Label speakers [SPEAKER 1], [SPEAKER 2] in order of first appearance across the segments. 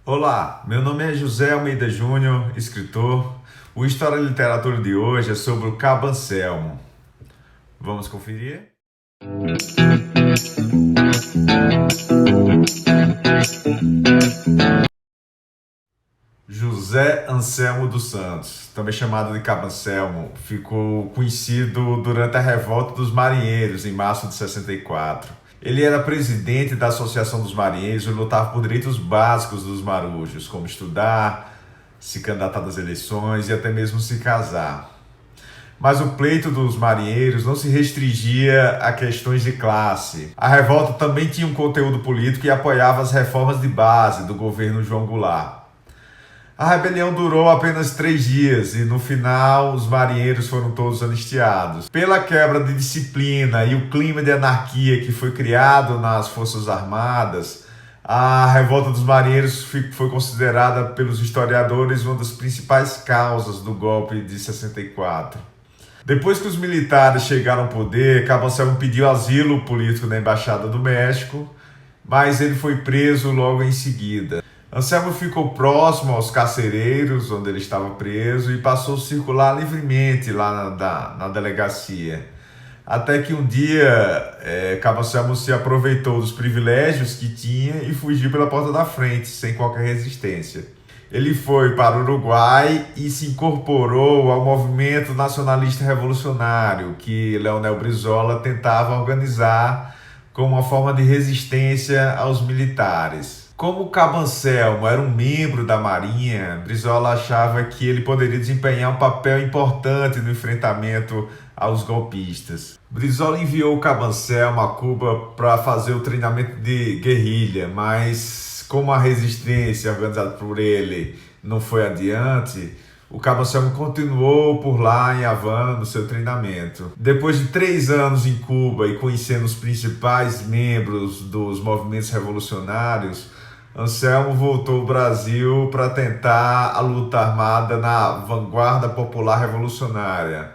[SPEAKER 1] Olá, meu nome é José Almeida Júnior, escritor. O História e Literatura de hoje é sobre o Cabo Anselmo. Vamos conferir? José Anselmo dos Santos, também chamado de Cabo Anselmo, ficou conhecido durante a Revolta dos Marinheiros, em março de 64. Ele era presidente da Associação dos Marinheiros e lutava por direitos básicos dos marujos, como estudar, se candidatar às eleições e até mesmo se casar. Mas o pleito dos marinheiros não se restringia a questões de classe. A revolta também tinha um conteúdo político e apoiava as reformas de base do governo João Goulart. A rebelião durou apenas 3 dias e no final os marinheiros foram todos anistiados. Pela quebra de disciplina e o clima de anarquia que foi criado nas Forças Armadas, a revolta dos marinheiros foi considerada pelos historiadores uma das principais causas do golpe de 64. Depois que os militares chegaram ao poder, Cabo Anselmo pediu asilo político na Embaixada do México, mas ele foi preso logo em seguida. Anselmo ficou próximo aos carcereiros, onde ele estava preso, e passou a circular livremente lá na delegacia. Até que um dia, Cabo Anselmo se aproveitou dos privilégios que tinha e fugiu pela porta da frente, sem qualquer resistência. Ele foi para o Uruguai e se incorporou ao movimento nacionalista revolucionário que Leonel Brizola tentava organizar como uma forma de resistência aos militares. Como Cabo Anselmo era um membro da Marinha, Brizola achava que ele poderia desempenhar um papel importante no enfrentamento aos golpistas. Brizola enviou Cabo Anselmo a Cuba para fazer o treinamento de guerrilha, mas como a resistência organizada por ele não foi adiante, o Cabo Anselmo continuou por lá em Havana no seu treinamento. Depois de 3 anos em Cuba e conhecendo os principais membros dos movimentos revolucionários, Anselmo voltou ao Brasil para tentar a luta armada na Vanguarda Popular Revolucionária,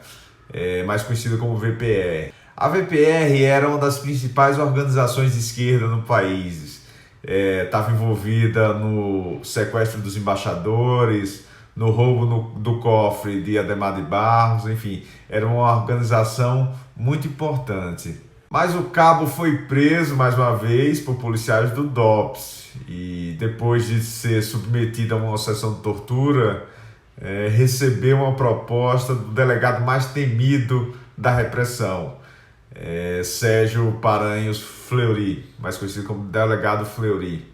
[SPEAKER 1] mais conhecida como VPR. A VPR era uma das principais organizações de esquerda no país. Estava envolvida no sequestro dos embaixadores, no roubo do cofre de Adhemar de Barros, enfim, era uma organização muito importante. Mas o cabo foi preso mais uma vez por policiais do DOPS e depois de ser submetido a uma sessão de tortura, recebeu uma proposta do delegado mais temido da repressão, Sérgio Paranhos Fleury, mais conhecido como delegado Fleury.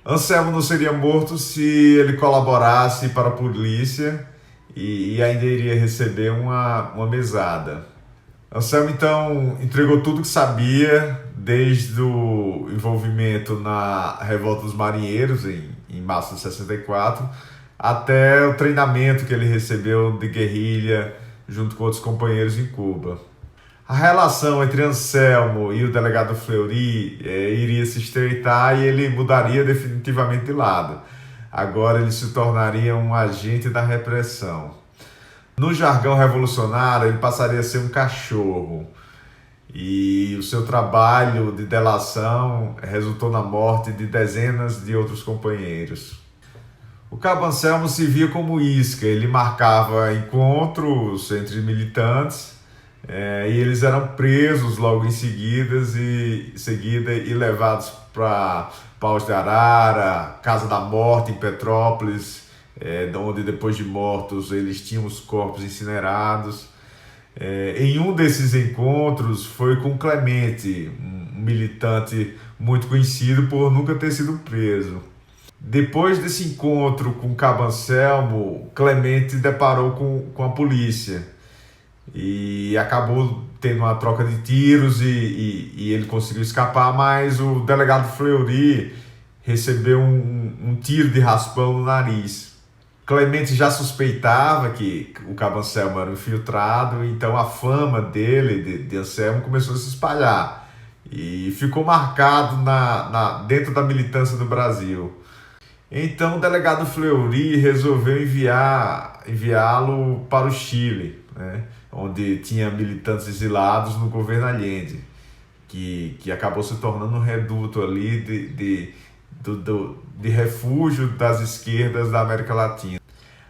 [SPEAKER 1] Anselmo não seria morto se ele colaborasse para a polícia e ainda iria receber uma mesada. Anselmo então entregou tudo que sabia, desde o envolvimento na Revolta dos Marinheiros em março de 64, até o treinamento que ele recebeu de guerrilha junto com outros companheiros em Cuba. A relação entre Anselmo e o delegado Fleury iria se estreitar e ele mudaria definitivamente de lado. Agora ele se tornaria um agente da repressão. No jargão revolucionário, ele passaria a ser um cachorro. E o seu trabalho de delação resultou na morte de dezenas de outros companheiros. O Cabo Anselmo se via como isca, ele marcava encontros entre militantes, e eles eram presos logo em seguida e levados para Paus de Arara, Casa da Morte em Petrópolis, onde depois de mortos eles tinham os corpos incinerados. Em um desses encontros foi com Clemente, um militante muito conhecido por nunca ter sido preso. Depois desse encontro com Cabo Anselmo, Clemente deparou com a polícia e acabou tendo uma troca de tiros e ele conseguiu escapar, mas o delegado Fleury recebeu um tiro de raspão no nariz. Clemente já suspeitava que o Cabo Anselmo era um infiltrado, então a fama dele, de Anselmo, começou a se espalhar e ficou marcado dentro da militância do Brasil. Então o delegado Fleury resolveu enviá-lo para o Chile, né, onde tinha militantes exilados no governo Allende, que acabou se tornando um reduto ali de refúgio das esquerdas da América Latina.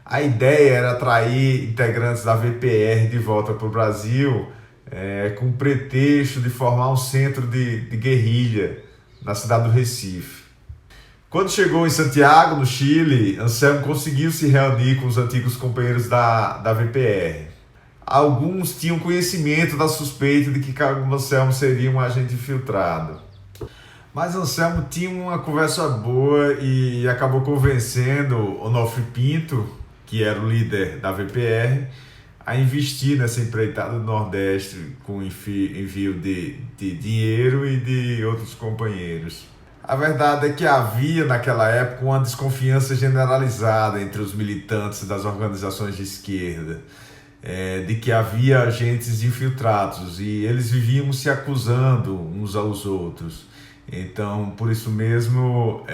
[SPEAKER 1] A ideia era atrair integrantes da VPR de volta para o Brasil, com o pretexto de formar um centro de guerrilha na cidade do Recife. Quando chegou em Santiago, no Chile, Anselmo conseguiu se reunir com os antigos companheiros da VPR. Alguns tinham conhecimento da suspeita de que Anselmo seria um agente infiltrado. Mas Anselmo tinha uma conversa boa e acabou convencendo Onofre Pinto, que era o líder da VPR, a investir nessa empreitada do Nordeste com envio de dinheiro e de outros companheiros. A verdade é que havia naquela época uma desconfiança generalizada entre os militantes das organizações de esquerda, de que havia agentes infiltrados e eles viviam se acusando uns aos outros. Então, por isso mesmo,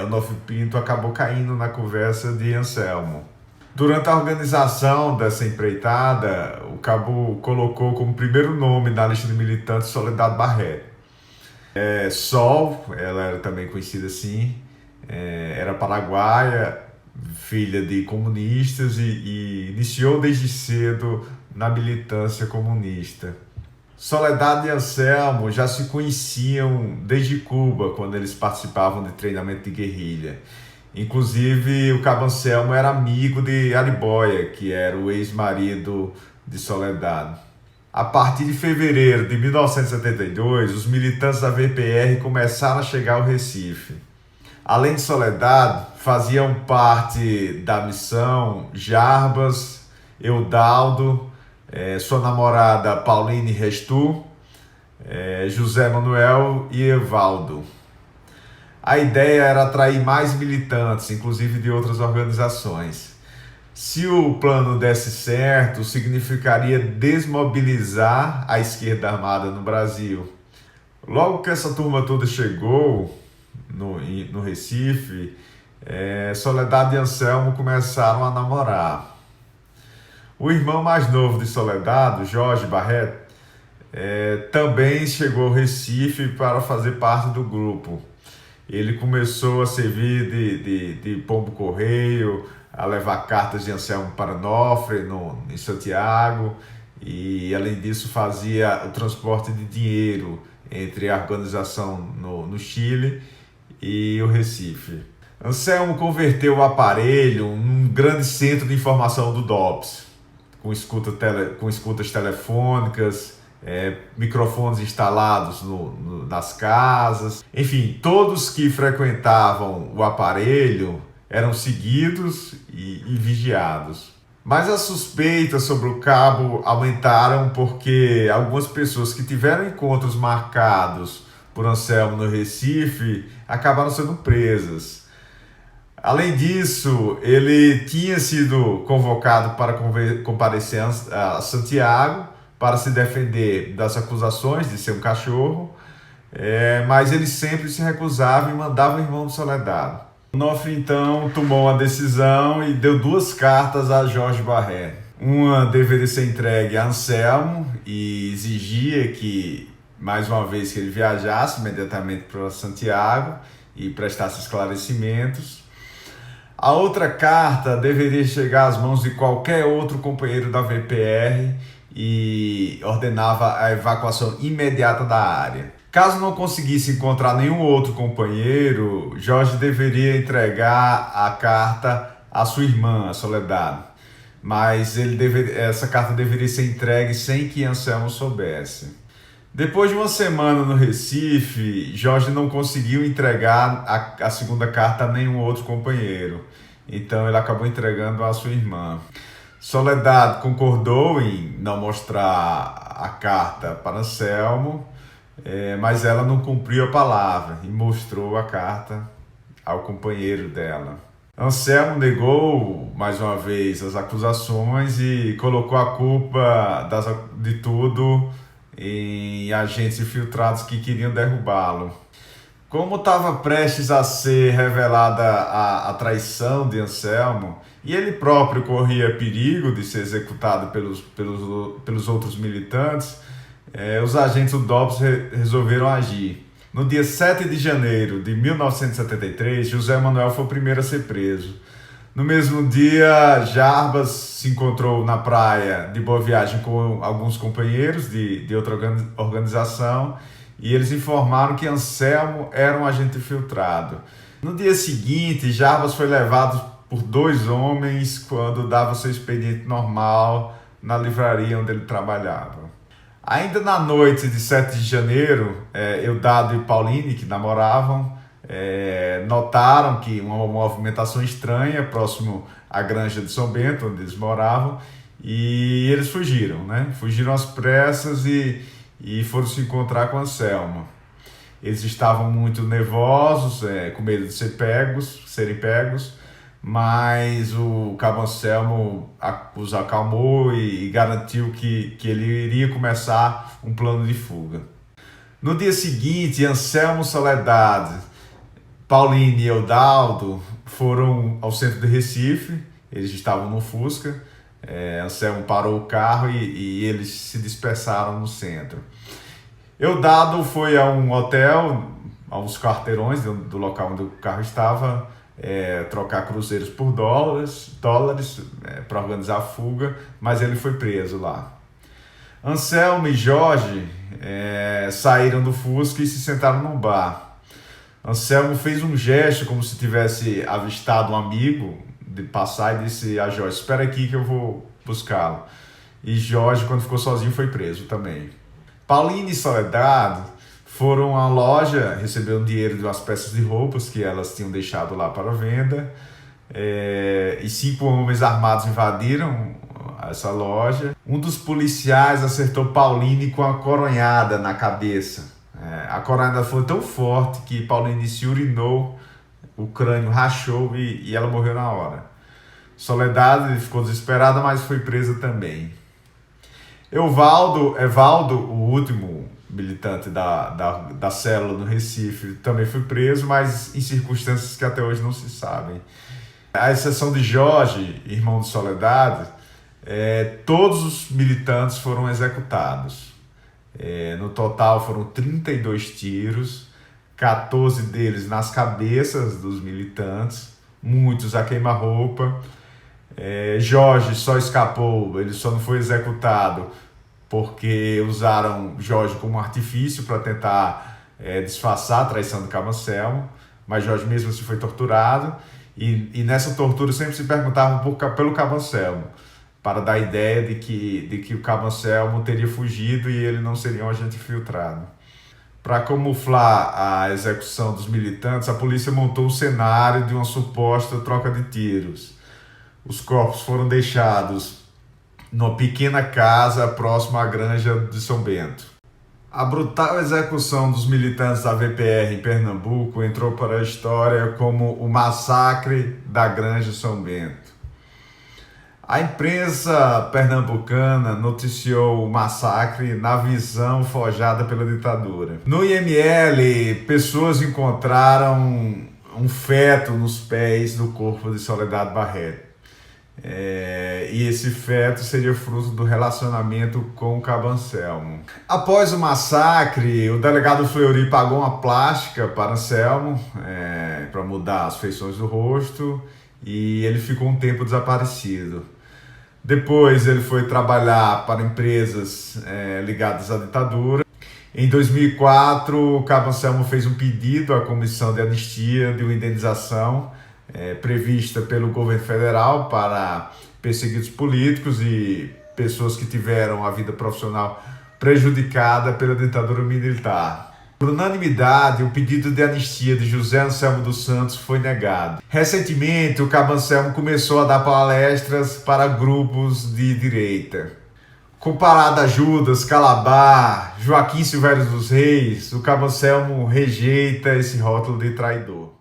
[SPEAKER 1] Onofre Pinto acabou caindo na conversa de Anselmo. Durante a organização dessa empreitada, o cabo colocou como primeiro nome na lista de militantes Soledad Barreto. Sol, ela era também conhecida assim, era paraguaia, filha de comunistas e iniciou desde cedo na militância comunista. Soledad e Anselmo já se conheciam desde Cuba, quando eles participavam de treinamento de guerrilha. Inclusive, o cabo Anselmo era amigo de Aribóia, que era o ex-marido de Soledad. A partir de fevereiro de 1972, os militantes da VPR começaram a chegar ao Recife. Além de Soledad, faziam parte da missão Jarbas, Eudaldo, sua namorada Pauline Restu, José Manuel e Evaldo. A ideia era atrair mais militantes, inclusive de outras organizações. Se o plano desse certo, significaria desmobilizar a esquerda armada no Brasil. Logo que essa turma toda chegou no Recife, Soledad e Anselmo começaram a namorar. O irmão mais novo de Soledad, Jorge Barreto, também chegou ao Recife para fazer parte do grupo. Ele começou a servir de pombo-correio, a levar cartas de Anselmo para Onofre, em Santiago, e além disso fazia o transporte de dinheiro entre a organização no Chile e o Recife. Anselmo converteu o aparelho num grande centro de informação do DOPS, com escutas telefônicas, microfones instalados nas casas. Enfim, todos que frequentavam o aparelho eram seguidos e vigiados. Mas as suspeitas sobre o cabo aumentaram porque algumas pessoas que tiveram encontros marcados por Anselmo no Recife acabaram sendo presas. Além disso, ele tinha sido convocado para comparecer a Santiago para se defender das acusações de ser um cachorro, mas ele sempre se recusava e mandava o irmão de Soledad. Onofre então tomou uma decisão e deu 2 cartas a Jorge Barreto. Uma deveria ser entregue a Anselmo e exigia que, mais uma vez, que ele viajasse imediatamente para Santiago e prestasse esclarecimentos. A outra carta deveria chegar às mãos de qualquer outro companheiro da VPR e ordenava a evacuação imediata da área. Caso não conseguisse encontrar nenhum outro companheiro, Jorge deveria entregar a carta à sua irmã, a Soledad. Mas essa carta deveria ser entregue sem que Anselmo soubesse. Depois de uma semana no Recife, Jorge não conseguiu entregar a segunda carta a nenhum outro companheiro. Então ele acabou entregando à sua irmã. Soledad concordou em não mostrar a carta para Anselmo, mas ela não cumpriu a palavra e mostrou a carta ao companheiro dela. Anselmo negou mais uma vez as acusações e colocou a culpa de tudo em agentes infiltrados que queriam derrubá-lo. Como estava prestes a ser revelada a traição de Anselmo, e ele próprio corria perigo de ser executado pelos outros militantes, os agentes do DOPS resolveram agir. No dia 7 de janeiro de 1973, José Manuel foi o primeiro a ser preso. No mesmo dia, Jarbas se encontrou na praia de Boa Viagem com alguns companheiros de outra organização e eles informaram que Anselmo era um agente infiltrado. No dia seguinte, Jarbas foi levado por 2 homens quando dava seu expediente normal na livraria onde ele trabalhava. Ainda na noite de 7 de janeiro, Eudado e Pauline, que namoravam, notaram que uma movimentação estranha próximo à granja de São Bento, onde eles moravam, e eles fugiram, né? Fugiram às pressas e foram se encontrar com Anselmo. Eles estavam muito nervosos, com medo de serem pegos, mas o cabo Anselmo os acalmou e garantiu que ele iria começar um plano de fuga. No dia seguinte, Anselmo, Soledade, Pauline e Eudaldo foram ao centro de Recife. Eles estavam no Fusca. Anselmo parou o carro e eles se dispersaram no centro. Eudaldo foi a um hotel, a uns quarteirões do local onde o carro estava, trocar cruzeiros por dólares para organizar a fuga, mas ele foi preso lá. Anselmo e Jorge saíram do Fusca e se sentaram num bar. Anselmo fez um gesto como se tivesse avistado um amigo de passar e disse a Jorge: espera aqui que eu vou buscá-lo. E Jorge, quando ficou sozinho, foi preso também. Pauline e Soledade foram à loja, receberam dinheiro de umas peças de roupas que elas tinham deixado lá para venda, e 5 homens armados invadiram essa loja. Um dos policiais acertou Pauline com a coronhada na cabeça. A coronhada foi tão forte que Pauline se urinou, o crânio rachou e ela morreu na hora. Soledade ficou desesperada, mas foi presa também. Evaldo, o último militante da célula no Recife, também foi preso, mas em circunstâncias que até hoje não se sabem. À exceção de Jorge, irmão de Soledade, todos os militantes foram executados. No total foram 32 tiros, 14 deles nas cabeças dos militantes, muitos a queima-roupa. Jorge só escapou, ele só não foi executado porque usaram Jorge como artifício para tentar disfarçar a traição do cabo Anselmo, mas Jorge mesmo assim foi torturado e nessa tortura sempre se perguntavam pelo cabo Anselmo, para dar a ideia de que o cabo Anselmo teria fugido e ele não seria um agente infiltrado. Para camuflar a execução dos militantes, a polícia montou um cenário de uma suposta troca de tiros. Os corpos foram deixados numa pequena casa próxima à granja de São Bento. A brutal execução dos militantes da VPR em Pernambuco entrou para a história como o massacre da granja São Bento. A imprensa pernambucana noticiou o massacre na visão forjada pela ditadura. No IML, pessoas encontraram um feto nos pés do corpo de Soledade Barreto. E esse feto seria fruto do relacionamento com o cabo Anselmo. Após o massacre, o delegado Fleury pagou uma plástica para Anselmo, para mudar as feições do rosto, e ele ficou um tempo desaparecido. Depois ele foi trabalhar para empresas ligadas à ditadura. Em 2004, o cabo Anselmo fez um pedido à Comissão de Anistia de uma indenização prevista pelo governo federal para perseguidos políticos e pessoas que tiveram a vida profissional prejudicada pela ditadura militar. Por unanimidade, o pedido de anistia de José Anselmo dos Santos foi negado. Recentemente, o cabo Anselmo começou a dar palestras para grupos de direita. Comparado a Judas, Calabar, Joaquim Silvério dos Reis, o cabo Anselmo rejeita esse rótulo de traidor.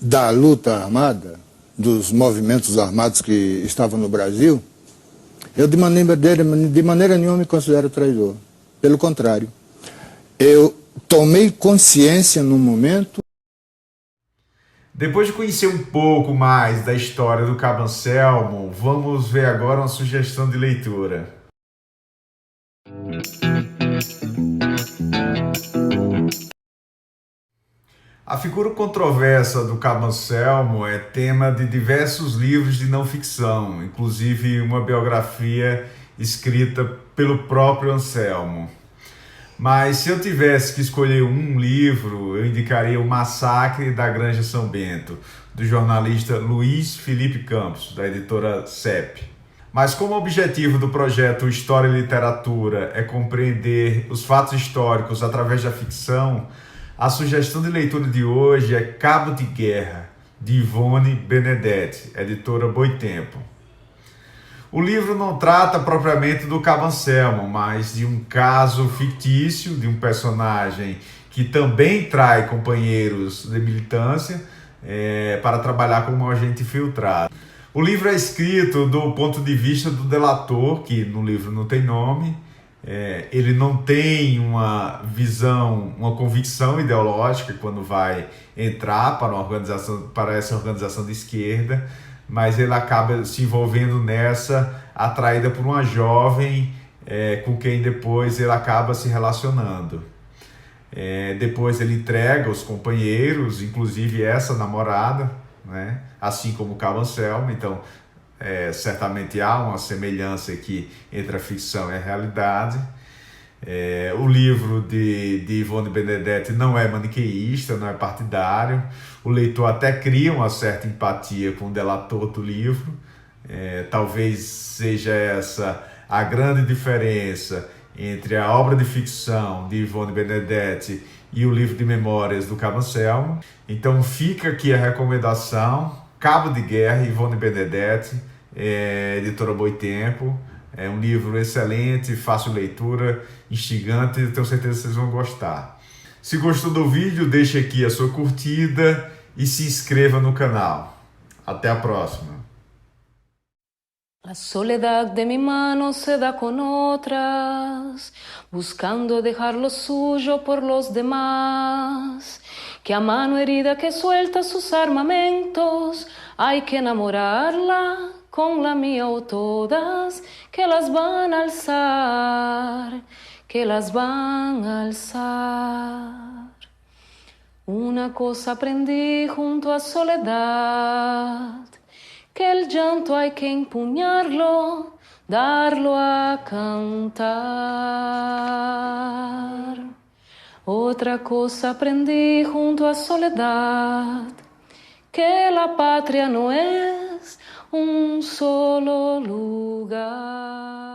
[SPEAKER 2] Da luta armada, dos movimentos armados que estavam no Brasil, eu de maneira nenhuma me considero traidor. Pelo contrário, eu tomei consciência no momento.
[SPEAKER 1] Depois de conhecer um pouco mais da história do cabo Anselmo, vamos ver agora uma sugestão de leitura. A figura controversa do Cabo Anselmo é tema de diversos livros de não ficção, inclusive uma biografia escrita pelo próprio Anselmo. Mas se eu tivesse que escolher um livro, eu indicaria O Massacre da Granja São Bento, do jornalista Luiz Felipe Campos, da editora CEP. Mas como o objetivo do projeto História e Literatura é compreender os fatos históricos através da ficção, a sugestão de leitura de hoje é Cabo de Guerra, de Ivone Benedetti, editora Boitempo. O livro não trata propriamente do Cabo Anselmo, mas de um caso fictício, de um personagem que também trai companheiros de militância para trabalhar como um agente infiltrado. O livro é escrito do ponto de vista do delator, que no livro não tem nome. Ele não tem uma visão, uma convicção ideológica quando vai entrar para essa organização de esquerda, mas ele acaba se envolvendo nessa, atraída por uma jovem com quem depois ele acaba se relacionando. Depois ele entrega os companheiros, inclusive essa namorada, né? Assim como o Cabo Anselmo. Então certamente há uma semelhança aqui entre a ficção e a realidade. O livro de Ivone Benedetti não é maniqueísta, não é partidário. O leitor até cria uma certa empatia com o delator do livro. Talvez seja essa a grande diferença entre a obra de ficção de Ivone Benedetti e o livro de memórias do Cabo Anselmo. Então fica aqui a recomendação: Cabo de Guerra, Ivone Benedetti, editora Boitempo. É um livro excelente, fácil leitura, instigante, e tenho certeza que vocês vão gostar. Se gostou do vídeo, deixe aqui a sua curtida e se inscreva no canal. Até a próxima.
[SPEAKER 3] La soledad de mi mano se da con otras, buscando dejar lo suyo por los demás. Que a mano herida que suelta sus armamentos, hay que enamorarla con la mía o todas, que las van a alzar, que las van a alzar. Una cosa aprendí junto a soledad, que el llanto hay que empuñarlo, darlo a cantar. Otra cosa aprendí junto a soledad, que la patria no es un solo lugar.